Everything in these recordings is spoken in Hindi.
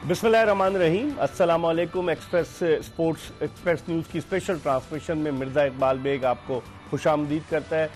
बिस्मिल्लाहिर्रहमानिर्रहीम। अस्सलाम वालेकुम। एक्सप्रेस न्यूज़ की स्पेशल ट्रांसमिशन में मिर्ज़ा इकबाल बेग आपको खुशामदीद करता है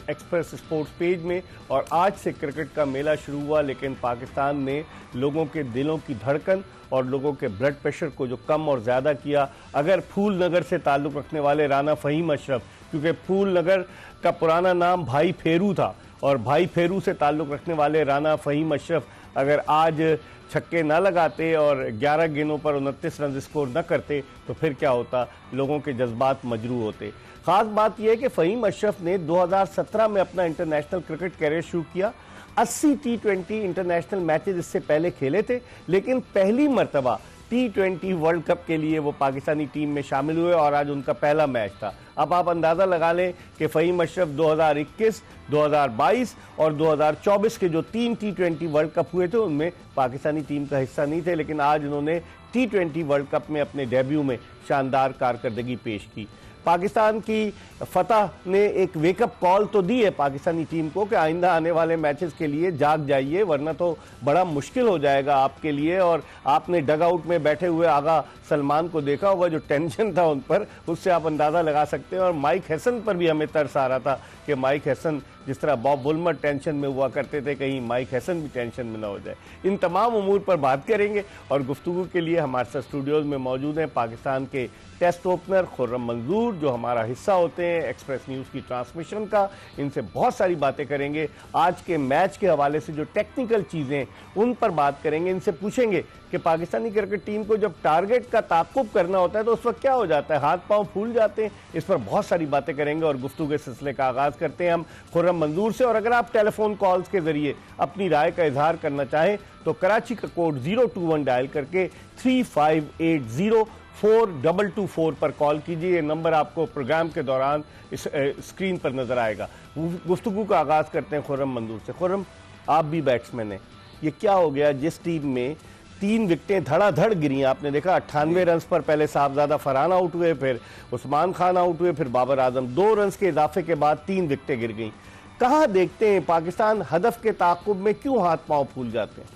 एक्सप्रेस स्पोर्ट्स पेज में। और आज से क्रिकेट का मेला शुरू हुआ, लेकिन पाकिस्तान ने लोगों के दिलों की धड़कन और लोगों के ब्लड प्रेशर को जो कम और ज़्यादा किया। अगर फूल नगर से ताल्लुक़ रखने वाले राना फ़हीम अशरफ, क्योंकि फूल नगर का पुराना नाम भाई फेरू था, और भाई फेरू से ताल्लुक़ रखने वाले राना फ़हीम अशरफ अगर आज छक्के ना लगाते और 11 गेंदों पर 29 रन स्कोर न करते तो फिर क्या होता, लोगों के जज्बात मजरू होते। ख़ास बात यह है कि फ़हीम अशरफ ने 2017 में अपना इंटरनेशनल क्रिकेट कैरियर शुरू किया। 80 T20 इंटरनेशनल मैचेस इससे पहले खेले थे, लेकिन पहली मरतबा T20 वर्ल्ड कप के लिए वो पाकिस्तानी टीम में शामिल हुए और आज उनका पहला मैच था। अब आप अंदाज़ा लगा लें कि फ़हीम अशरफ 2021, 2022 और 2024 के जो 3 T20 वर्ल्ड कप हुए थे उनमें पाकिस्तानी टीम का हिस्सा नहीं थे, लेकिन आज उन्होंने T20 वर्ल्ड कप में अपने डेब्यू में शानदार कारकर्दगी पेश की। पाकिस्तान की फतह ने एक वेकअप कॉल तो दी है पाकिस्तानी टीम को कि आइंदा आने वाले मैचेस के लिए जाग जाइए, वरना तो बड़ा मुश्किल हो जाएगा आपके लिए। और आपने डग आउट में बैठे हुए आगा सलमान को देखा होगा, जो टेंशन था उन पर, उससे आप अंदाज़ा लगा सकते हैं। और माइक हैसन पर भी हमें तरस आ रहा था कि माइक हैसन, जिस तरह बॉब वुलमर टेंशन में हुआ करते थे, कहीं माइक हैसन भी टेंशन में ना हो जाए। इन तमाम उमूर पर बात करेंगे और गुफ्तगू के लिए हमारे साथ स्टूडियोज़ में मौजूद हैं पाकिस्तान के टेस्ट ओपनर खुर्रम मंजूर, जो हमारा हिस्सा होते हैं एक्सप्रेस न्यूज़ की ट्रांसमिशन का। इनसे बहुत सारी बातें करेंगे, आज के मैच के हवाले से जो टेक्निकल चीज़ें उन पर बात करेंगे। इनसे पूछेंगे कि पाकिस्तानी क्रिकेट टीम को जब टारगेट का ताक़ुब करना होता है तो उस वक्त क्या हो जाता है, हाथ पांव फूल जाते हैं। इस पर बहुत सारी बातें करेंगे और गुफ्तगू के सिलसिले का आगाज़ करते हैं हम खुर्रम मंजूर से। और अगर आप टेलीफोन कॉल्स के जरिए अपनी राय का इजहार करना चाहें तो कराची का कोड 021 डायल करके 3580-4224 पर कॉल कीजिए। ये नंबर आपको प्रोग्राम के दौरान इस स्क्रीन पर नजर आएगा। गुफ्तगू का आगाज़ करते हैं खुर्रम मंजूर से। खुर्रम, आप भी बैट्समैन हैं, ये क्या हो गया जिस टीम में 3 विकेटें धड़ाधड़ गिरी? आपने देखा 98 रन पर पहले साहबजादा फरहान आउट हुए, फिर उस्मान खान आउट हुए, फिर बाबर आजम। 2 रन के इजाफे के बाद 3 विकेटें गिर गई। कहाँ देखते हैं पाकिस्तान हदफ के ताक़ुब में क्यों हाथ पांव फूल जाते हैं?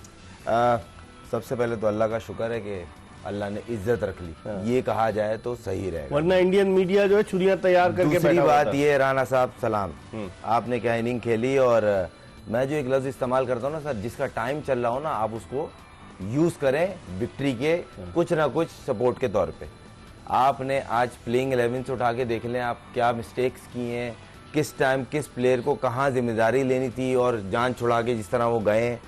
सबसे पहले तो अल्लाह का शुक्र है कि अल्लाह ने इज्जत रख ली, ये कहा जाए तो सही रहेगा, वरना इंडियन मीडिया जो है छुरियां तैयार करके दूसरी बात ये, राना साहब सलाम, आपने क्या इनिंग खेली। और मैं जो एक लफ्ज इस्तेमाल करता हूँ ना सर, जिसका टाइम चल रहा हो ना, आप उसको यूज करें विक्ट्री के कुछ ना कुछ सपोर्ट के तौर पे। आपने आज प्लेइंग 11 से उठा के देख लें आप क्या मिस्टेक्स किए हैं, किस टाइम किस प्लेयर को कहाँ जिम्मेदारी लेनी थी और जान छुड़ा के जिस तरह वो गए,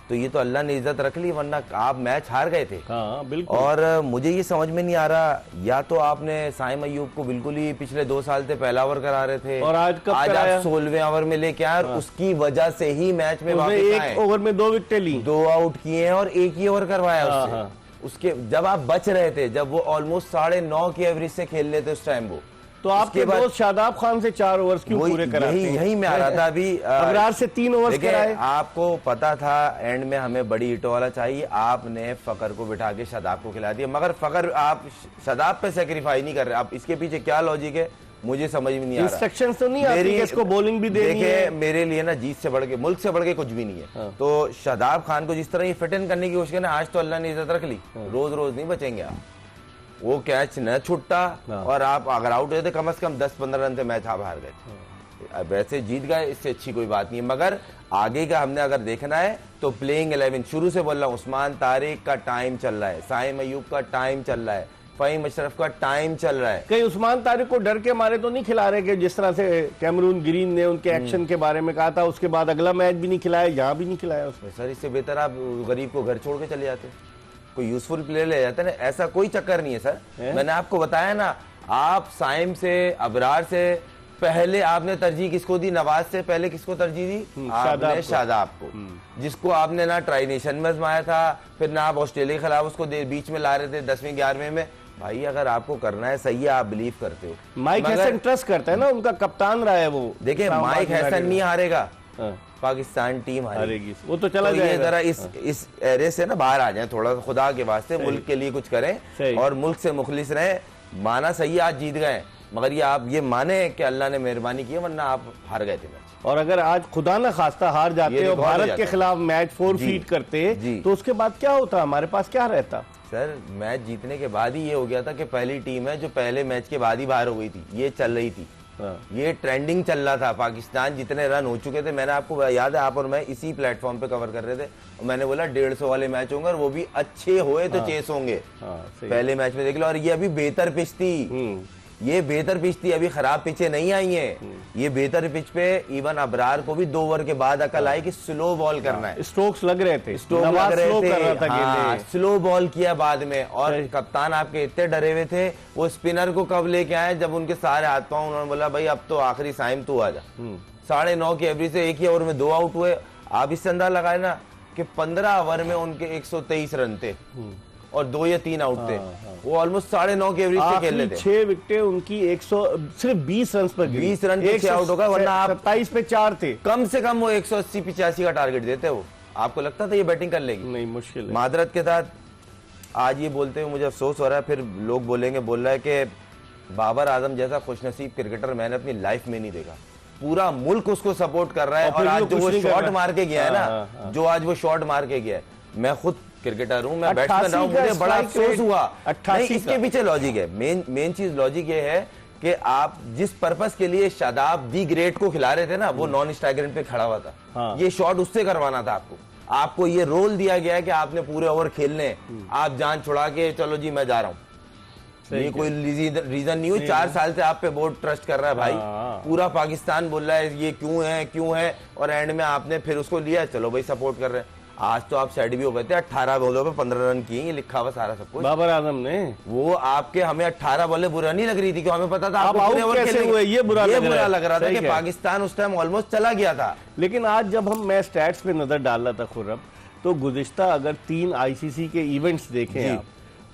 तो ये तो अल्लाह ने इज्जत रख ली, वरना आप मैच हार गए थे। हाँ, बिल्कुल। और मुझे ये समझ में नहीं आ रहा, या तो आपने साइम अयूब को बिल्कुल ही पिछले 2 साल से पहला ओवर करा रहे थे और आज आप 16वें ओवर में लेके आए, और उसकी वजह से ही मैच में वापस आए। 1 ओवर में 2 विकेटें ली, 2 आउट किए हैं और 1 ही ओवर करवाया उससे। उसके जब आप बच रहे थे, जब वो ऑलमोस्ट 9.5 की एवरेज से खेल रहे थे उस टाइम, वो तो आपके दोस्त शादाब खान से 4 ओवर्स क्यों पूरे कराते हैं? यही मैं आ रहा था अभी। अबरार से 3 ओवर्स कराए। आपको पता था एंड में हमें बड़ी हिटों वाला चाहिए, आपने फकर को बिठा के शादाब को खिला दिया, मगर फकर आप शादाब पे सेक्रीफाई नहीं कर रहे। आप इसके पीछे क्या लॉजिक है मुझे समझ में नहीं आ रहा। इंस्ट्रक्शंस तो नहीं आती कि इसको बॉलिंग भी देनी है? मेरे लिए ना जीत से बढ़ के, मुल्क से बढ़ के कुछ भी नहीं है। तो शादाब खान को जिस तरह ये फिट इन करने की कोशिश करना, आज तो अल्लाह ने इज्जत रख ली, रोज रोज नहीं बचेंगे आप। वो कैच न छुट्टा और आप अगर आउट हुए थे, कम से कम 10-15 रन से मैच आप हार गए। अब वैसे जीत गए, इससे अच्छी कोई बात नहीं है। मगर आगे का हमने अगर देखना है तो प्लेइंग 11 शुरू से बोल रहा हूँ, उस्मान तारिक का टाइम चल रहा है, साइम अयूब का टाइम चल रहा है, फ़हीम अशरफ का टाइम चल रहा है। कहीं उस्मान तारिक को डर के मारे तो नहीं खिला रहे कि जिस तरह से कैमरून ग्रीन ने उनके एक्शन के बारे में कहा था, उसके बाद अगला मैच भी नहीं खिलाया, यहाँ भी नहीं खिलाया उसने? सर इससे बेहतर आप गरीब को घर छोड़ के चले जाते, कोई यूजफुल प्लेयर ले जाते ना, ऐसा कोई चक्कर नहीं है सर। मैंने आपको बताया ना, आप साइम से, अबरार से पहले आपने तरजीह किसको दी? नवाज से पहले किसको तरजीह दी? आपने शादाब को, जिसको आपने ना ट्राई नेशन में आजमाया था, फिर ना आप ऑस्ट्रेलिया के खिलाफ उसको बीच में ला रहे थे 10वीं 11वें में। भाई अगर आपको करना है सही है, आप बिलीव करते हो। माइक हैसन ट्रस्ट करता है ना, उनका कप्तान रहा है वो। देखिए माइक हैसन नहीं हारेगा, पाकिस्तान टीम हारेगी, वो तो चला जाएगा। ये जरा इस एरिया से ना बाहर आ जाए थोड़ा, खुदा के वास्ते मुल्क के लिए कुछ करें और मुल्क से मुखलिस रहें। माना सही आज जीत गए, मगर ये आप ये माने कि अल्लाह ने मेहरबानी की, वरना आप हार गए थे मैच। और अगर आज खुदा ना खास्ता हार जाते और भारत के खिलाफ मैच फोरफीट करते तो उसके बाद क्या होता, हमारे पास क्या रहता? सर मैच जीतने के बाद ही ये हो गया था कि पहली टीम है जो पहले मैच के बाद ही बाहर हो गई थी, ये चल रही थी। ये ट्रेंडिंग चल रहा था। पाकिस्तान जितने रन हो चुके थे, मैंने आपको याद है, आप और मैं इसी प्लेटफॉर्म पे कवर कर रहे थे और मैंने बोला 150 वाले मैच होंगे और वो भी अच्छे हुए तो चेस होंगे। पहले मैच में देख लो, और ये अभी बेहतर पिच थी, ये बेहतर पिच थी, अभी खराब पिचें नहीं आई हैं। ये बेहतर पिच पे इवन अबरार को भी 2 ओवर के बाद अकल आई कि स्लो बॉल करना है। स्ट्रोक्स लग रहे थे, स्ट्रोक लग रहे थे, स्लो बॉल किया बाद में। और कप्तान आपके इतने डरे हुए थे, वो स्पिनर को कब लेके आए जब उनके सारे हाथ पांव, उन्होंने बोला भाई अब तो आखिरी साइम तू आ जा। 9.5 की एवरेज से एक ही ओवर में 2 आउट हुए। आप इससे अंदाजा लगाए ना कि 15 ओवर में उनके 123 रन थे और 2 या 3 आउट थे। वो ऑलमोस्ट 9.5 के एवरेज से खेल रहे थे। 6 विकेटें उनकी 100 सिर्फ 20 रन पर, 20 रन पे 6 आउट होगा, वरना आप 27 पे 4 थे। कम से कम वो 180-85 का टारगेट देते। वो आपको लगता था ये बैटिंग कर लेगी? नहीं, मुश्किल है। मादरत के साथ आज ये बोलते हुए मुझे अफसोस हो रहा है, फिर लोग बोलेंगे, बोल रहा है कि बाबर आजम जैसा खुशनसीब क्रिकेटर मैंने अपनी लाइफ में नहीं देखा। पूरा मुल्क उसको सपोर्ट कर रहा है और आज जो वो शॉट मार के गया है ना, जो आज वो शॉट मार के गया है, मैं खुद क्रिकेटर हूं, मैं बैट्समैन रहा हूं, मुझे बड़ा अफसोस हुआ। नहीं, इसके पीछे लॉजिक है, मेन चीज लॉजिक ये है कि आप जिस पर्पस के लिए शादाब दी ग्रेट को खिला रहे थे ना, वो नॉन स्ट्राइक पे खड़ा हुआ था। ये शॉट उससे करवाना था आपको ये रोल दिया गया है कि आपने पूरे ओवर खेलने, आप जान छुड़ा के चलो जी मैं जा रहा हूं। ये कोई रीजन नहीं हो। 4 साल से आप पे बोर्ड ट्रस्ट कर रहा है भाई, पूरा पाकिस्तान बोल रहा है ये क्यों है, और एंड में आपने फिर उसको लिया, चलो भाई सपोर्ट कर रहे हैं। आज तो आप साइड भी हो गए थे, 18 बॉलों पे 15 रन किए, ये लिखा हुआ सारा सब कुछ बाबर आजम ने। वो आपके, हमें 18 बॉलें बुरा नहीं लग रही थी, क्योंकि हमें पता था आप आउट कैसे हुए, ये बुरा लग रहा था कि पाकिस्तान उस टाइम ऑलमोस्ट चला गया था। लेकिन आज जब मैं स्टैट्स पे नजर डाल रहा था खुर्रम, तो गुज़िश्ता अगर 3 आईसीसी के इवेंट्स देखें आप,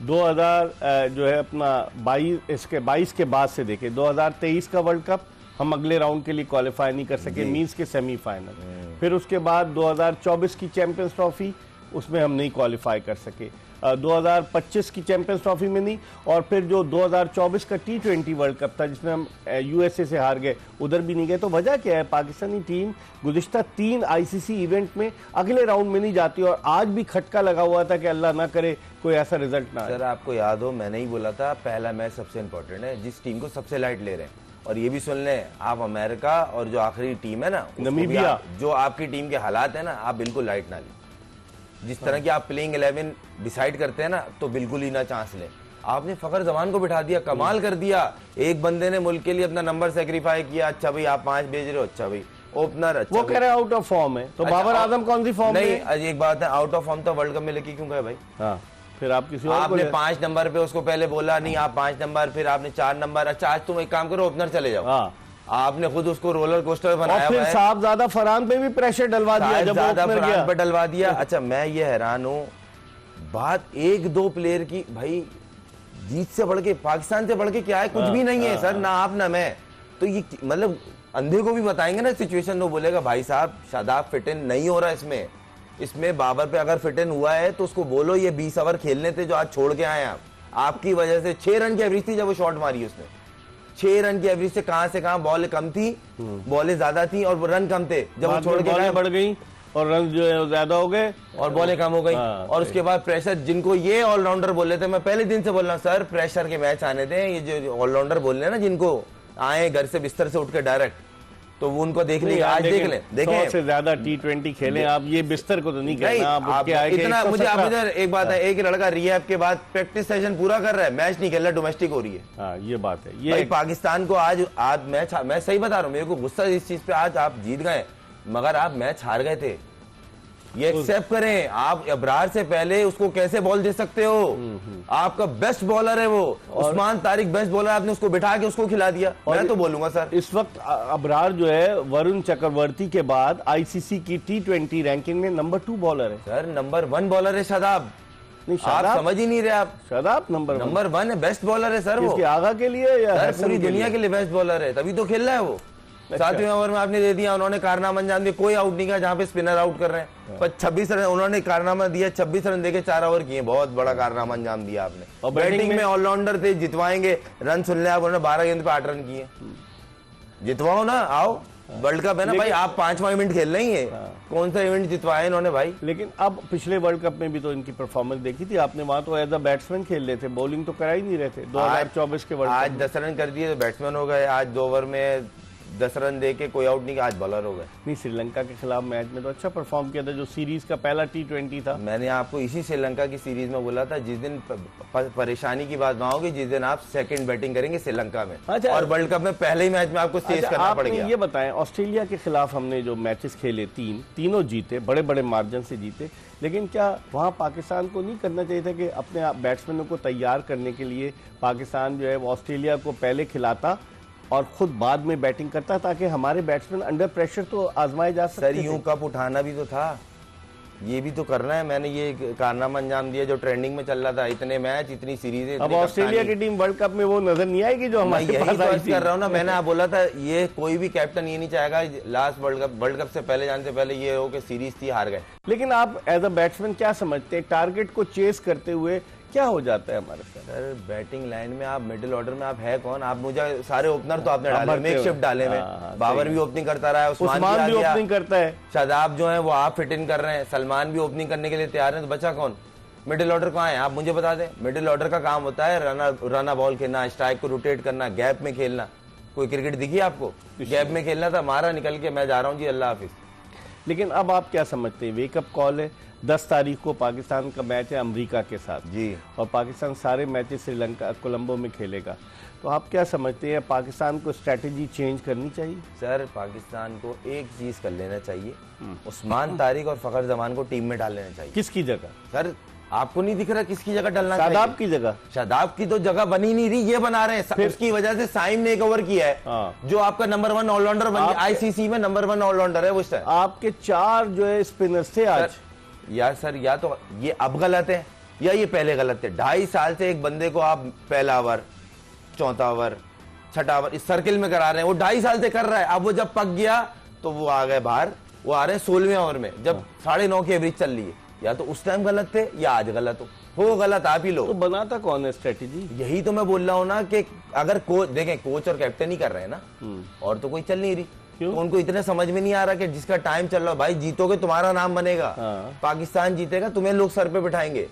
2000 जो है अपना 22 के बाद से देखें, 2023 का वर्ल्ड कप हम अगले राउंड के लिए क्वालिफाई नहीं कर सके, मींस के सेमीफाइनल। फिर उसके बाद 2024 की चैंपियंस ट्रॉफी, उसमें हम नहीं क्वालिफाई कर सके। 2025 की चैंपियंस ट्रॉफी में नहीं, और फिर जो 2024 का T20 वर्ल्ड कप था जिसमें हम यूएसए से हार गए, उधर भी नहीं गए। तो वजह क्या है? पाकिस्तानी टीम गुज़िश्ता 3 आईसीसी इवेंट में अगले राउंड में नहीं जाती, और आज भी खटका लगा हुआ था कि अल्लाह ना करे कोई ऐसा रिजल्ट ना आए। सर आपको याद हो, मैंने ही बोला था पहला मैच सबसे इंपॉर्टेंट है, जिस टीम को सबसे लाइट ले रहे हैं। और ये भी सुन लें आप, अमेरिका और जो आखिरी टीम है ना, नमीबिया, जो आपकी टीम के हालात है ना, आप बिल्कुल लाइट ना लें। जिस तरह की आप प्लेइंग 11 डिसाइड करते हैं ना, तो बिल्कुल ही ना चांस लें। आपने फखर जमान को बिठा दिया, कमाल कर दिया। एक बंदे ने मुल्क के लिए अपना नंबर सेक्रीफाई किया। अच्छा भाई आप 5 भेज रहे हो, अच्छा भाई ओपनर, अच्छा वो कह रहे आउट ऑफ फॉर्म है, तो बाबर आजम कौन सी फॉर्म नहीं? एक बात है, आउट ऑफ फॉर्म तो वर्ल्ड कप में लेके क्यों गए भाई? हाँ, फिर आप किसी और आपने 5 नंबर पे उसको पहले बोला नहीं, आप 5 नंबर, फिर आपने 4 नंबर। अच्छा आज तुम एक काम करो, ओपनर चले जाओ। हाँ, आपने खुद उसको रोलर कोस्टर बनाया, और फिर साहबजादा फरहान पे भी प्रेशर डलवा दिया, जब फरहान पे डलवा दिया। अच्छा मैं ये हैरान हूँ, बात 1-2 प्लेयर की, भाई जीत से बढ़ के, पाकिस्तान से बढ़ के क्या है? कुछ भी नहीं है सर, ना आप ना मैं। तो ये मतलब अंधे को भी बताएंगे ना सिचुएशन, तो बोलेगा भाई साहब शादाब फिट इन नहीं हो रहा इसमें बाबर पे अगर फिट इन हुआ है तो उसको बोलो ये 20 ओवर खेलने थे जो आज छोड़ के आए आप। आपकी वजह से 6 रन की एवरेज थी जब वो शॉट मारी उसने। 6 रन की एवरेज से कहां बॉल कम थी, बॉलें ज्यादा थी और रन कम थे। जब वो छोड़ के बढ़ गई और रन जो है ज्यादा हो गए और बॉलें कम हो गई। और उसके बाद प्रेशर, जिनको ये ऑलराउंडर बोल रहे थे, मैं पहले दिन से बोल रहा हूँ सर प्रेशर के मैच आने थे। ये जो ऑलराउंडर बोल रहे हैं ना, जिनको आए घर से बिस्तर से उठ के डायरेक्ट, तो वो उनको देख लेंगे। आज देख लें, देखें 100 से ज्यादा T20 खेले आप, ये बिस्तर को तो नहीं कहना आप इतना। मुझे आप इधर एक बात है, एक लड़का रिहैब के बाद प्रैक्टिस सेशन पूरा कर रहा है, मैच नहीं खेल रहा, डोमेस्टिक हो रही है। हाँ, ये बात है। ये पाकिस्तान को आज मैच, मैं सही बता रहा हूँ, मेरे को गुस्सा इस चीज पे, आज आप जीत गए मगर आप मैच हार गए थे, ये एक्सेप्ट करें। आप अबरार से पहले उसको कैसे बॉल दे सकते हो? आपका बेस्ट बॉलर है वो, उस्मान तारिक बेस्ट बॉलर, आपने उसको बिठा के उसको खिला दिया। मैं तो बोलूंगा सर इस वक्त अबरार जो है वरुण चक्रवर्ती के बाद आईसीसी की T20 रैंकिंग में नंबर 2 बॉलर है। सर नंबर 1 बॉलर है शादाब। आप समझ ही नहीं रहे, आप शादाब नंबर 1 है, बेस्ट बॉलर है सर वो। आगा के लिए या पूरी दुनिया के लिए बेस्ट बॉलर है, तभी तो खेल रहा है वो। 7वें ओवर में आपने दे दिया, उन्होंने कारनामा अंजाम दिया, कोई आउट नहीं किया जहां पे स्पिनर आउट कर रहे हैं। पर 26 रन उन्होंने कारनामा दिया, 26 रन देके 4 ओवर किए, बहुत बड़ा कारनामा अंजाम दिया आपने। और बैटिंग में ऑलराउंडर थे, जितवाएंगे रन सुन ले आप, उन्होंने 12 गेंद पे 8 रन किए। जितवाओ ना, आओ वर्ल्ड कप है ना भाई, आप 5वां इवेंट खेल रही है, कौन सा इवेंट जितवाया इन्होंने भाई। लेकिन अब पिछले वर्ल्ड कप में भी तो इनकी परफॉर्मेंस देखी थी आपने, वहां तो एज अ बैट्समैन खेल रहे थे, बॉलिंग तो करा ही नहीं रहे थे 2024 के वर्ल्ड कप। आज 10 रन कर दिए तो बैट्समैन हो गए, आज 2 ओवर में 10 रन दे के कोई आउट नहीं, आज बॉलर हो गए। नहीं, श्रीलंका के खिलाफ मैच में तो अच्छा परफॉर्म किया था, जो सीरीज का पहला T20 था। मैंने आपको इसी श्रीलंका की सीरीज में बोला था, जिस दिन परेशानी की बात ना होगी, जिस दिन आप सेकंड बैटिंग करेंगे श्रीलंका में। अच्छा, और वर्ल्ड कप में पहले ही मैच में आपको स्टेज करना पड़ गया। ये बताएं, ऑस्ट्रेलिया के खिलाफ हमने जो मैचेस खेले तीनों जीते, बड़े बड़े मार्जिन से जीते, लेकिन क्या वहां पाकिस्तान को नहीं करना चाहिए था कि अपने बैट्समैनों को तैयार करने के लिए पाकिस्तान जो है वो ऑस्ट्रेलिया को पहले खिलाता और खुद बाद में बैटिंग करता, ताकि हमारे बैट्समैन अंडर प्रेशर तो आजमाए जा सकते सर यूं कप उठाना भी तो था, ये भी तो करना है। मैंने ये कारनामा अंजाम दिया जो ट्रेंडिंग में चल रहा था, इतने मैच, इतनी सीरीजें। अब ऑस्ट्रेलिया की टीम वर्ल्ड कप में वो नजर नहीं आएगी जो हमारे पास आई थी। कर रहा हूँ ना, मैंने आप बोला था ये कोई भी कैप्टन ये नहीं चाहेगा लास्ट वर्ल्ड कप से पहले, जाने से पहले ये हो कि सीरीज थी, हार गए। लेकिन आप एज अ बैट्समैन क्या समझते हैं, टारगेट को चेस करते हुए क्या हो जाता है हमारे साथ? सर बैटिंग लाइन में आप मिडिल ऑर्डर में आप है कौन? आप मुझे सारे ओपनर तो आपने डाले, मेकशिफ्ट डाले में, बाबर भी ओपनिंग करता रहा है, उस्मान भी ओपनिंग करता है, शादाब जो है वो आप फिट इन कर रहे हैं, सलमान भी ओपनिंग करने के लिए तैयार है, तो बचा कौन? मिडिल ऑर्डर कहाँ है आप मुझे बता दें। मिडिल ऑर्डर का काम होता है रना बॉल खेलना, स्ट्राइक को रोटेट करना, गैप में खेलना। कोई क्रिकेट दिखी आपको? गैप में खेलना था, मारा निकल के, मैं जा रहा हूँ जी, अल्लाह हाफिज। लेकिन अब आप क्या समझते हैं, वेकअप कॉल है, 10 तारीख को पाकिस्तान का मैच है अमेरिका के साथ जी, और पाकिस्तान सारे मैचेस श्रीलंका कोलंबो में खेलेगा, तो आप क्या समझते हैं, पाकिस्तान को स्ट्रेटेजी चेंज करनी चाहिए? सर पाकिस्तान को एक चीज कर लेना चाहिए, उस्मान तारिक और फखर जमान को टीम में डाल लेना चाहिए। किसकी जगह? सर आपको नहीं दिख रहा किसकी जगह डालना चाहिए? शादाब की जगह। शादाब की तो जगह बनी नहीं रही, ये बना रहे हैं, उसकी वजह से साइम ने एक ओवर किया है, जो आपका नंबर 1 ऑलराउंडर बन गया, आईसीसी में नंबर 1 ऑलराउंडर है वो। आपके 4 जो है स्पिनर्स थे आज। यार सर, या तो ये अब गलत है या ये पहले गलत थे। 2.5 साल से एक बंदे को आप पहला ओवर, चौथा ओवर, छठा ओवर इस सर्किल में करा रहे हैं, वो 2.5 साल से कर रहा है। अब वो जब पक गया तो वो आ गए बाहर, वो आ रहे हैं 16वें ओवर में, जब 9.5 की एवरेज चल रही है। या तो उस टाइम गलत थे या आज गलत हो गलत आप ही लोग। तो बनाता कौन है स्ट्रेटेजी? यही तो मैं बोल रहा हूँ ना कि अगर कोच देखें, कोच और कैप्टन ही कर रहे हैं ना, और तो कोई चल नहीं रही। तो उनको इतने समझ में नहीं आ रहा कि जिसका टाइम चल रहा, भाई जीतोगे तुम्हारा नाम बनेगा, पाकिस्तान जीतेगा तुम्हें लोग सर पे बिठाएंगे।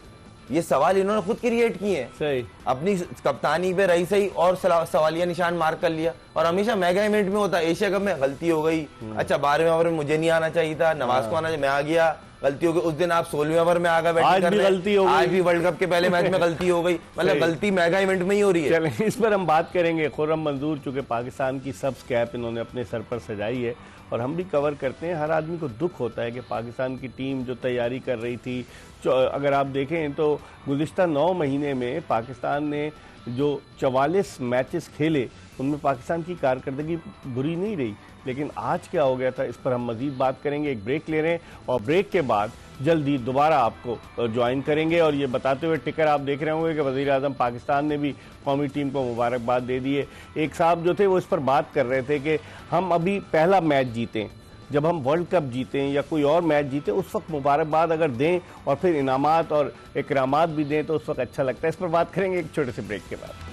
ये सवाल इन्होंने खुद क्रिएट किए हैं, सही अपनी कप्तानी पे रही सही और सवालिया निशान मार्क कर लिया। और हमेशा मेगा इवेंट में होता है, एशिया कप में गलती हो गई, अच्छा 12वें ओवर में मुझे नहीं आना चाहिए था, नवाज को आना चाहिए, मैं आ गया, गलती हो गई। उस दिन आप 16वें ओवर में आ गए, आज भी गलती हो गई, आज भी वर्ल्ड कप के पहले मैच में गलती हो गई, मतलब गलती मेगा इवेंट में ही हो रही है। चलें, इस पर हम बात करेंगे। खुर्रम मंजूर चूंकि पाकिस्तान की सबस कैप इन्होंने अपने सर पर सजाई है और हम भी कवर करते हैं। हर आदमी को दुख होता है कि पाकिस्तान की टीम जो तैयारी कर रही थी, अगर आप देखें तो गुज़िश्ता 9 महीने में पाकिस्तान ने जो 44 मैचेस खेले उनमें पाकिस्तान की कारकर्दगी बुरी नहीं रही। लेकिन आज क्या हो गया था, इस पर हम मजीद बात करेंगे। एक ब्रेक ले रहे हैं और ब्रेक के बाद जल्दी दोबारा आपको ज्वाइन करेंगे। और ये बताते हुए टिकर आप देख रहे होंगे कि वज़ीर आज़म पाकिस्तान ने भी कौमी टीम को मुबारकबाद दे दी है। एक साहब जो थे वो इस पर बात कर रहे थे कि हम अभी पहला मैच जीतें, जब हम वर्ल्ड कप जीतें या कोई और मैच जीतें उस वक्त मुबारकबाद अगर दें और फिर इनामात और इकरामात भी दें तो उस वक्त अच्छा लगता है। इस पर बात करेंगे एक छोटे से ब्रेक के बाद।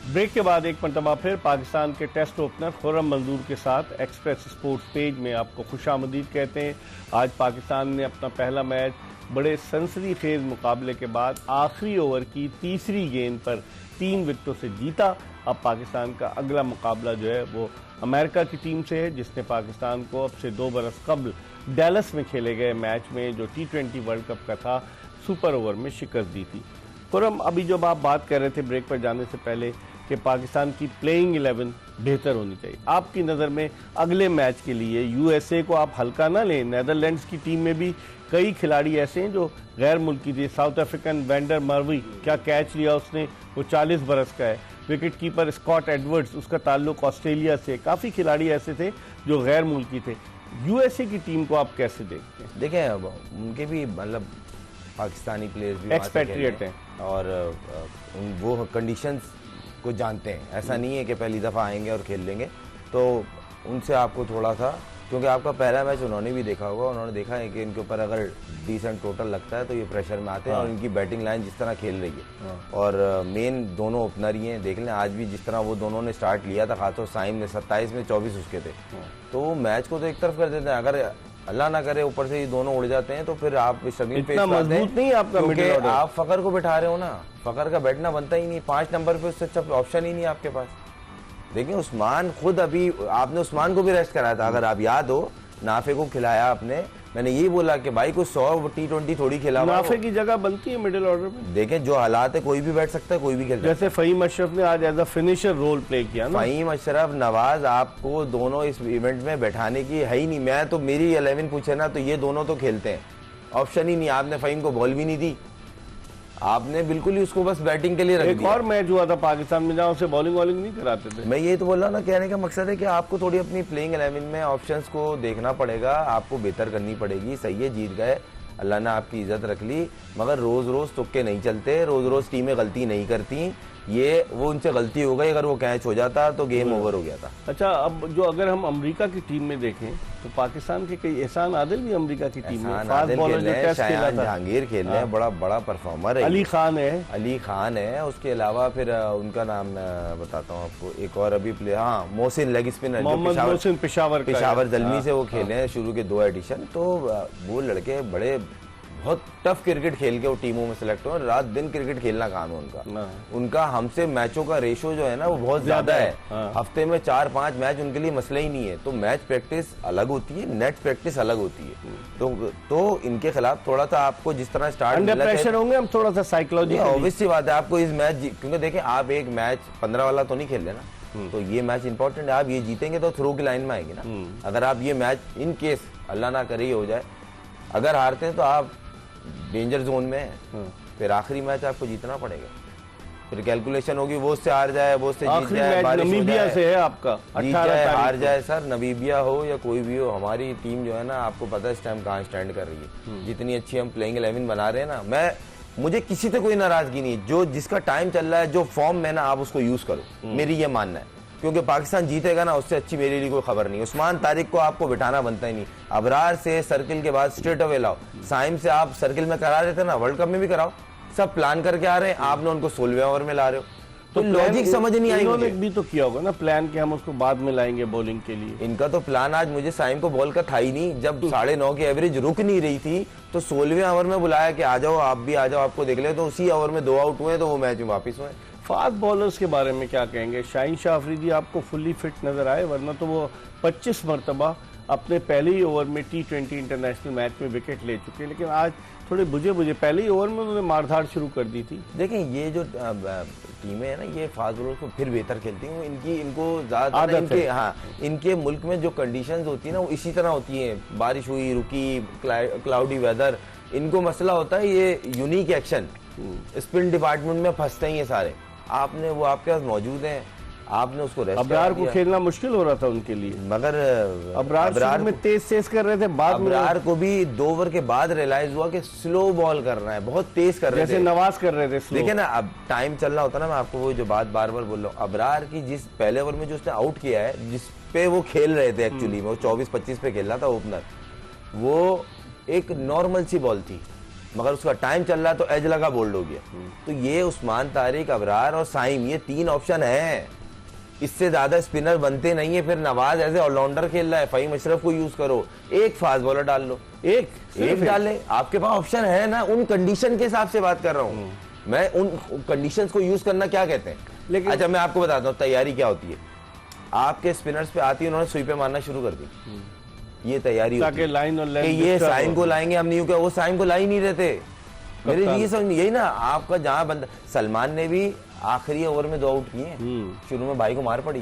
ब्रेक के बाद एक मरतबा फिर पाकिस्तान के टेस्ट ओपनर खुर्रम मंजूर के साथ एक्सप्रेस स्पोर्ट्स पेज में आपको खुशामदीद कहते हैं। आज पाकिस्तान ने अपना पहला मैच बड़े सनसनी खेज मुकाबले के बाद आखिरी ओवर की तीसरी गेंद पर 3 विकेटों से जीता। अब पाकिस्तान का अगला मुकाबला जो है वो अमेरिका की टीम से है, जिसने पाकिस्तान को अब से 2 बरस कबल डैलस में खेले गए मैच में जो T20 वर्ल्ड कप का था सुपर ओवर में शिकस्त दी थी। खुर्रम, अभी जब आप बात कर रहे थे ब्रेक पर जाने से पहले कि पाकिस्तान की प्लेइंग 11 बेहतर होनी चाहिए, आपकी नज़र में अगले मैच के लिए यूएसए को आप हल्का ना लें। नेदरलैंड्स की टीम में भी कई खिलाड़ी ऐसे हैं जो गैर मुल्की थे। साउथ अफ्रीकन वेंडर मर्वी, क्या कैच लिया उसने, वो 40 बरस का है। विकेट कीपर स्कॉट एडवर्ड्स, उसका ताल्लुक ऑस्ट्रेलिया से। काफ़ी खिलाड़ी ऐसे थे जो गैर मुल्की थे। यूएसए की टीम को आप कैसे देखते हैं? देखें, अब उनके भी मतलब पाकिस्तानी प्लेयर्स भी एक्सपेट्रिएट हैं और वो कंडीशंस को जानते हैं। ऐसा नहीं है कि पहली दफ़ा आएंगे और खेल लेंगे, तो उनसे आपको थोड़ा सा क्योंकि आपका पहला मैच उन्होंने भी देखा होगा, उन्होंने देखा है कि इनके ऊपर अगर डिसेंट टोटल लगता है तो ये प्रेशर में आते हैं। और इनकी बैटिंग लाइन जिस तरह खेल रही है और मेन दोनों ओपनर ही हैं, देख लें आज भी जिस तरह वो दोनों ने स्टार्ट लिया था, खासतौर साइम ने 27 में 24 उसके थे, तो वो मैच को तो एक तरफ कर देते हैं। अगर अल्लाह ना करे ऊपर से ये दोनों उड़ जाते हैं तो फिर आप स्ट्रगलिंग फेस करते हैं। नहीं आपका क्योंकि आप फकर को बिठा रहे हो ना, फकर का बैठना बनता ही नहीं, 5 नंबर पे उससे अच्छा ऑप्शन ही नहीं आपके पास। देखिए उस्मान खुद, अभी आपने उस्मान को भी रेस्ट कराया था, अगर आप याद हो, नाफे को खिलाया आपने, मैंने यही बोला कि भाई कोई 100 T20 थोड़ी खिला। नाफे की जगह बनती है मिडिल ऑर्डर में। देखें जो हालात है, कोई भी बैठ सकता है, कोई भी खेल सकता है। जैसे फहीम अशरफ ने आज as a finisher role play किया ना। फहीम अशरफ, नवाज, आपको दोनों इस इवेंट में बैठाने की है ही नहीं। मैं तो मेरी 11 पूछे ना तो ये दोनों तो खेलते हैं, ऑप्शन ही नहीं। आपने फहीम को बॉल भी नहीं दी, आपने बिल्कुल ही उसको बस बैटिंग के लिए रख दिया। एक और मैच हुआ था पाकिस्तान में जहां उसे बॉलिंग वॉलिंग नहीं कराते थे। मैं ये तो बोल रहा हूँ ना, कहने का मकसद है कि आपको थोड़ी अपनी प्लेइंग 11 में ऑप्शंस को देखना पड़ेगा, आपको बेहतर करनी पड़ेगी। सही है, जीत गए, अल्लाह ने आपकी इज्जत रख ली, मगर रोज रोज तुक्के नहीं चलते, रोज रोज टीमें गलती नहीं करती। ये वो उनसे गलती हो गई, अगर वो कैच हो जाता तो गेम ओवर हो गया था। अच्छा, अब जो अगर हम अमेरिका की टीम में देखें तो पाकिस्तान के कई एहसान आदिल भी अमेरिका की टीम में फास्ट बॉलर जो टेस्ट खेला था, जहांगीर खेल रहे हैं, बड़ा बड़ा परफॉर्मर है। अली खान है। उसके अलावा फिर उनका नाम बताता हूँ आपको, एक और अभी प्लेयर, हाँ मोहसिन लेग स्पिनर, मोहम्मद मोहसिन पेशावर जलमी से वो खेले हैं शुरू के 2 एडिशन। तो वो लड़के बड़े बहुत टफ क्रिकेट खेल के वो टीमों में सिलेक्ट हो, रात दिन क्रिकेट खेलना काम है उनका हमसे मैचों का रेशो जो है ना वो बहुत ज्यादा है। हफ्ते में 4-5 मैच उनके लिए मसला ही नहीं है। तो मैच प्रैक्टिस अलग होती है, नेट प्रैक्टिस अलग होती है। तो इनके खिलाफ थोड़ा सा आपको जिस तरह स्टार्ट अंडर प्रेशर होंगे हम, थोड़ा सा साइकोलॉजी, ऑब्वियस सी बात है आपको इस मैच, क्योंकि देखें आप एक मैच 15 वाला तो नहीं खेल रहे ना, तो ये मैच इंपॉर्टेंट है। आप ये जीतेंगे तो थ्रो की लाइन में आएंगे ना। अगर आप ये मैच इन केस अल्लाह ना करे हो जाए, अगर हारते हैं तो आप डेंजर जोन में है। फिर आखिरी मैच आपको जीतना पड़ेगा, फिर कैलकुलेशन होगी, वो उससे हार जाए, वो उससे जीत जाए, नमीबिया से है आपका, जीत जाए हार जाए। सर नमीबिया हो या कोई भी हो, हमारी टीम जो है ना, आपको पता है इस टाइम कहाँ स्टैंड कर रही है। जितनी अच्छी हम प्लेइंग 11 बना रहे हैं ना, मुझे किसी से कोई नाराजगी नहीं है। जो जिसका टाइम चल रहा है, जो फॉर्म में ना, आप उसको यूज करो, मेरी ये मानना है। क्योंकि पाकिस्तान जीतेगा ना, उससे अच्छी मेरे लिए कोई खबर नहीं। उस्मान तारिक को आपको बिठाना बनता ही नहीं। अबरार से सर्किल के बाद स्ट्रेट अवे लाओ, साइम से आप सर्किल में करा रहे थे ना, वर्ल्ड कप में भी कराओ, सब प्लान करके आ रहे हैं, आपने उनको 16वें ओवर में ला रहे हो, तो लॉजिक समझ नहीं आई। इन्होंने भी तो किया होगा ना प्लान कि हम उसको बाद में लाएंगे बॉलिंग के लिए। इनका तो प्लान आज मुझे साइम को बॉल का था ही नहीं। जब 9.5 की एवरेज रुक नहीं रही थी तो 16वें ओवर में बुलाया कि आ जाओ, आप भी आ जाओ, आपको देख ले। तो उसी ओवर में 2 आउट हुए, तो वो मैच में वापिस हुए। फास्ट बॉलर्स के बारे में क्या कहेंगे? शाहीन शाह अफरीदी आपको फुल्ली फिट नजर आए? वरना तो वो 25 मरतबा अपने पहले ही ओवर में T20 इंटरनेशनल मैच में विकेट ले चुके हैं, लेकिन आज थोड़े बुझे पहले ही ओवर में उन्होंने मारधाड़ शुरू कर दी थी। देखें ये जो टीमें है ना, ये फास्ट बॉलर को फिर बेहतर खेलती हैं। इनको ज्यादा इनके मुल्क में जो कंडीशंस होती है ना, वो इसी तरह होती हैं। बारिश हुई, रुकी, क्लाउडी वेदर, इनको मसला होता है ये यूनिक एक्शन। स्पिन डिपार्टमेंट में फंसते हैं ये सारे। आपने वो आपके पास मौजूद हैं, आपने उसको रेस्ट अबरार को खेलना मुश्किल हो रहा था उनके लिए, मगर अबरार में तेज कर रहे थे। बाद में अबरार को भी 2 ओवर के बाद रियलाइज हुआ कि स्लो बॉल कर रहा है, बहुत तेज कर रहे थे, जैसे नवाज कर रहे थे स्लो। देखिए ना, अब टाइम चल रहा होता ना, मैं आपको वो जो बात बार बार बोल रहा हूँ, अबरार की जिस पहले ओवर में जो उसने आउट किया है, जिस पे वो खेल रहे थे एक्चुअली में, वो 24-25 पे खेल रहा था ओपनर, वो एक नॉर्मल सी बॉल थी, मगर उसका टाइम चल रहा है तो एज लगा बोल्ड हो गया। तो ये उस्मान तारिक, अबरार और साइम, ये 3 ऑप्शन है, इससे ज्यादा स्पिनर बनते नहीं है। फिर नवाज ऐसे ऑलराउंडर खेल रहा है, फहीम अशरफ को यूज करो, एक फास्ट बॉलर डाल लो, एक डाले, आपके पास ऑप्शन है ना। उन कंडीशन के हिसाब से बात कर रहा हूँ मैं, उन कंडीशंस को यूज करना क्या कहते हैं। लेकिन अच्छा मैं आपको बताता हूँ तैयारी क्या होती है। आपके स्पिनर्स पे आती है, उन्होंने सुई पे मारना शुरू कर दी, ये तैयारी होती है लाइन और कि ये साइम को लाएंगे हम, नहीं क्या वो साइम को ला ही नहीं रहते। मेरे लिए समझ यही ना, आपका जहां बंदा, सलमान ने भी आखिरी ओवर में 2 आउट किए, शुरू में भाई को मार पड़ी,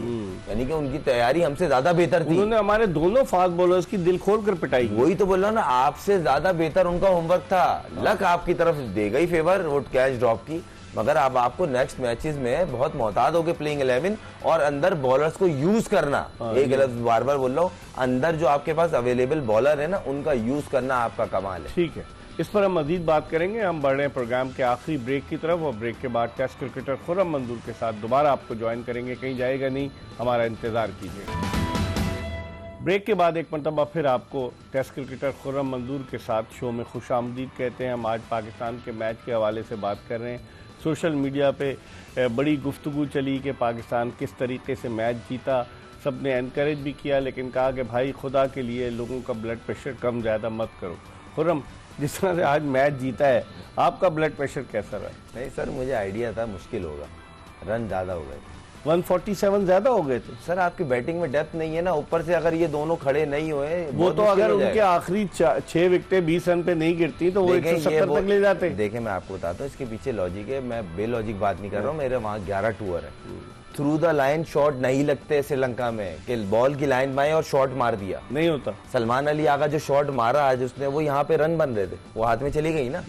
यानी कि उनकी तैयारी हमसे ज्यादा बेहतर थी। उन्होंने हमारे दोनों फास्ट बॉलर्स की दिल खोल कर पिटाई। वही तो बोल रहा हूं ना, आपसे ज्यादा बेहतर उनका होमवर्क था। लक आपकी तरफ देगा ही फेवर, वो कैच ड्रॉप की, मगर अब आपको नेक्स्ट मैचेस में बहुत मोहतात होकर प्लेइंग 11 और अंदर बॉलर्स को यूज करना। एक लफ्ज बार बार बोल रहा हूँ, अंदर जो आपके पास अवेलेबल बॉलर है ना, उनका यूज करना आपका कमाल है। ठीक है, इस पर हम मजीद बात करेंगे। हम बढ़ रहे हैं प्रोग्राम के आखिरी ब्रेक की तरफ, और ब्रेक के बाद टेस्ट क्रिकेटर खुर्रम मंजूर के साथ दोबारा आपको ज्वाइन करेंगे। कहीं जाएगा नहीं, हमारा इंतजार कीजिए। ब्रेक के बाद एक मरतबा फिर आपको टेस्ट क्रिकेटर खुर्रम मंजूर के साथ शो में खुश आमदीद कहते हैं। हम आज पाकिस्तान के मैच के हवाले से बात कर रहे हैं। सोशल मीडिया पे बड़ी गुफ्तगू चली कि पाकिस्तान किस तरीके से मैच जीता, सब ने एनकरेज भी किया, लेकिन कहा कि भाई खुदा के लिए लोगों का ब्लड प्रेशर कम ज़्यादा मत करो। खुर्रम, जिस तरह से आज मैच जीता है, आपका ब्लड प्रेशर कैसा रहा? नहीं सर, मुझे आइडिया था मुश्किल होगा, रन ज़्यादा हो गए, 147 ज़्यादा हो गए थे। सर आपकी बैटिंग में डेप्थ नहीं है ना, ऊपर से अगर ये दोनों खड़े नहीं हुए, वो तो अगर उनके आखिरी 6 विकेटें 20 रन पे नहीं गिरती तो वो 170 तक ले जाते। देखें मैं आपको बताता हूँ इसके पीछे लॉजिक है, मैं बेलॉजिक बात नहीं कर रहा हूँ। मेरे वहाँ 11 टूर है, थ्रू द लाइन शॉट नहीं लगते श्रीलंका में कि बॉल की लाइन में और शॉट मार दिया, नहीं होता। सलमान अली आगा जो शॉट मारा आज उसने, वो यहाँ पे रन बन रहे थे, वो हाथ में चली गई ना।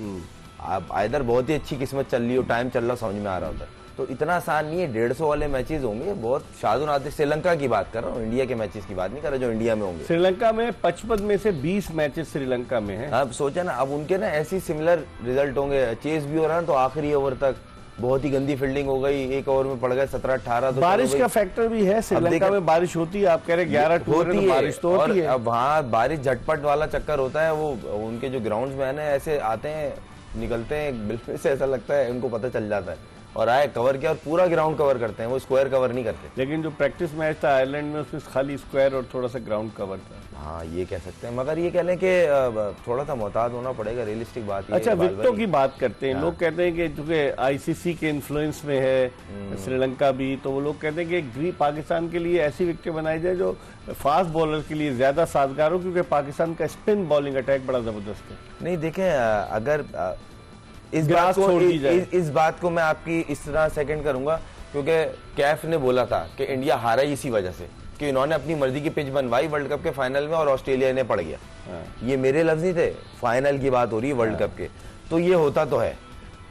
आप इधर बहुत ही अच्छी किस्मत चल रही हो, टाइम चल रहा, समझ में आ रहा होता, तो इतना आसान नहीं है। 150 वाले मैचेस होंगे, बहुत शादुन आते। श्रीलंका की बात कर रहा हूँ, इंडिया के मैचेस की बात नहीं कर रहा जो इंडिया में होंगे। श्रीलंका में 55 में से 20 मैचेस श्रीलंका में हैं। अब सोचा ना, अब उनके ना ऐसी सिमिलर रिजल्ट होंगे, चेस भी हो रहा है तो आखिरी ओवर तक बहुत ही गंदी फील्डिंग हो गई, एक ओवर में पड़ गए 17-18। तो बारिश का फैक्टर भी है, श्रीलंका में बारिश होती है, आप कह रहे 11 टूर है, बारिश तो होती है। अब वहाँ बारिश झटपट वाला चक्कर होता है, वो उनके जो ग्राउंड मैन है ऐसे आते हैं निकलते हैं, बिल्कुल से ऐसा लगता है उनको पता चल जाता है, और आए कवर किया और पूरा ग्राउंड कवर करते हैं, वो स्क्वायर कवर नहीं करते। लेकिन जो प्रैक्टिस मैच था आयरलैंड में, उसमें खाली स्क्वायर और थोड़ा सा ग्राउंड कवर था। हाँ ये कह सकते हैं, मगर ये कह लें कि थोड़ा सा मोहतात होना पड़ेगा, रियलिस्टिक बात। अच्छा, विकेटों की बात करते हैं। हाँ। लोग कहते हैं कि चूंकि आईसीसी के इन्फ्लुएंस में है श्रीलंका भी, तो वो लोग कहते हैं कि पाकिस्तान के लिए ऐसी विकेटें बनाई जाए जो फास्ट बॉलर के लिए ज्यादा साजगार हो, क्योंकि पाकिस्तान का स्पिन बॉलिंग अटैक बड़ा जबरदस्त है। नहीं देखें, अगर इस बात को मैं आपकी इस तरह सेकंड करूंगा, क्योंकि कैफ ने बोला था कि इंडिया हारा ही इसी वजह से कि इन्होंने अपनी मर्जी की पिच बनवाई वर्ल्ड कप के फाइनल में और ऑस्ट्रेलिया ने पड़ गया। ये मेरे लफ्ज नहीं थे, फाइनल की बात हो रही है वर्ल्ड कप के, तो ये होता तो है।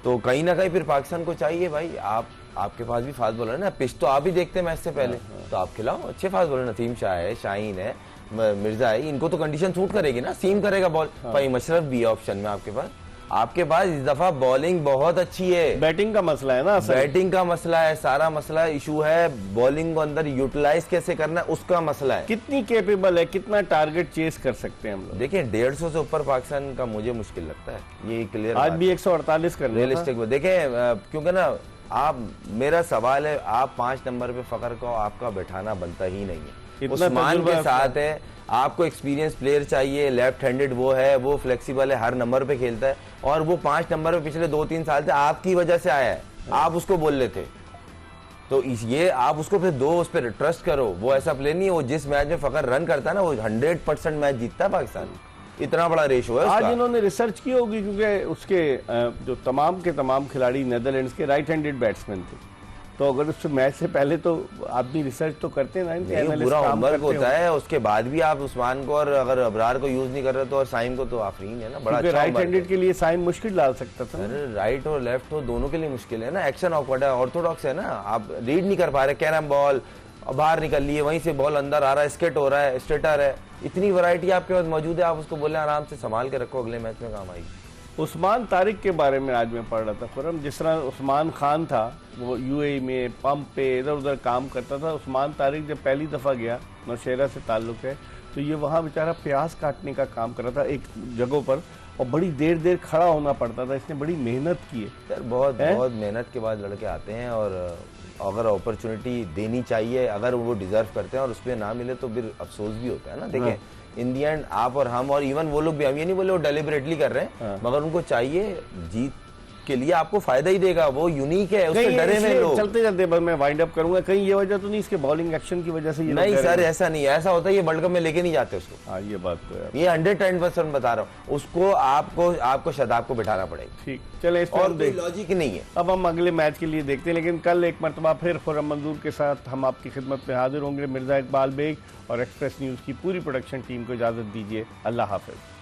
तो कहीं ना कहीं फिर पाकिस्तान को चाहिए भाई, आपके पास भी फास्ट बॉलर है ना, पिच तो आप ही देखते हैं मैच से पहले, तो आप खिलाओ अच्छे फास्ट बॉलर। नसीम शाह है, शाहीन है, मिर्जा है, इनको तो कंडीशन सूट करेगी ना, सीम करेगा बॉल। भाई मशरफ भी है ऑप्शन में आपके पास इस दफा बॉलिंग बहुत अच्छी है। बैटिंग का मसला है ना, बैटिंग का मसला है, सारा मसला इशू है, बॉलिंग को अंदर यूटिलाइज कैसे करना है उसका मसला है। कितनी कैपेबल है, कितना टारगेट चेस कर सकते हैं हम लोग? देखिए 150 से ऊपर पाकिस्तान का मुझे मुश्किल लगता है, ये क्लियर। आज भी 148 कर रियलिस्टिक देखे, क्योंकि ना आप, मेरा सवाल है, आप 5 नंबर पे फकर को आपका बैठाना बनता ही नहीं है। उस्मान के साथ है, आपको एक्सपीरियंस प्लेयर चाहिए, लेफ्ट हैंडेड वो है, वो फ्लेक्सिबल है, हर नंबर पे खेलता है, और वो 5 नंबर पे पिछले 2-3 साल से आपकी वजह से आया है, आप उसको बोल लेते, तो ये आप उसको फिर दो, उस पर ट्रस्ट करो। वो ऐसा प्लेयर नहीं है, वो जिस मैच में फकर रन करता है ना, वो 100% मैच जीतता है पाकिस्तान, इतना बड़ा रेशो है। आज इन्होंने रिसर्च की होगी, क्योंकि उसके जो तमाम के तमाम खिलाड़ी नेदरलैंड्स के राइट हैंडेड बैट्समैन थे, तो अगर उस मैच से पहले तो आदमी रिसर्च तो करते हैं ना, पूरा होमवर्क होता है, उसके बाद भी आप उस्मान को और अगर अबरार को यूज नहीं कर रहे तो, और साइम को तो आफरीन है ना, बड़ा अच्छा। राइट हैंडेड के लिए साइम मुश्किल डाल सकता था। अरे राइट और लेफ्ट हो, दोनों के लिए मुश्किल है ना, एक्शन ऑकवर्ड है, ऑर्थोडॉक्स है ना, आप रीड नहीं कर पा रहे, कैरम बॉल बाहर निकल ली है, वहीं से बॉल अंदर आ रहा है, स्केट हो रहा है, स्टेटर है, इतनी वैरायटी आपके पास मौजूद है, आप उसको बोले आराम से संभाल के रखो, अगले मैच में काम आएगी। उस्मान तारिक के बारे में आज मैं पढ़ रहा था खुर्रम, जिस तरह उस्मान खान था, वो यूएई में पंप पे इधर उधर काम करता था। उस्मान तारिक जब पहली दफ़ा गया, नौशेरा से ताल्लुक़ है, तो ये वहाँ बेचारा प्याज काटने का काम कर रहा था एक जगहों पर, और बड़ी देर देर खड़ा होना पड़ता था। इसने बड़ी मेहनत की है सर, बहुत मेहनत के बाद लड़के आते हैं, और अगर अपॉर्चुनिटी देनी चाहिए, अगर वो डिजर्व करते हैं और उस पर ना मिले तो फिर अफसोस भी होता है ना। देखिए इन दी एंड आप और हम और इवन वो लोग भी, हम ये नहीं बोले वो डेलिबरेटली कर रहे हैं, मगर उनको चाहिए, जीत के लिए आपको फायदा ही देगा, वो यूनिक है, उससे डरे में लोग। चलते चलते मैं वाइंड अप करूंगा, कहीं ये वजह तो नहीं इसके बॉलिंग एक्शन की वजह से? ये नहीं सर, ऐसा नहीं, ऐसा होता है ये वर्ल्ड कप में लेके नहीं जाते उसको। हाँ ये बात तो है, ये 110% बता रहा हूँ, उसको आपको शादाब को बिठाना पड़ेगा। ठीक, चले, इस और कोई लॉजिक नहीं है। अब हम अगले मैच के लिए देखते हैं, लेकिन कल एक मरतबा फिर खुर्रम मंजूर के साथ हम आपकी खिदमत में हाजिर होंगे। मिर्जा इकबाल बेग और एक्सप्रेस न्यूज़ की पूरी प्रोडक्शन टीम को इजाज़त दीजिए। अल्लाह हाफ़िज़।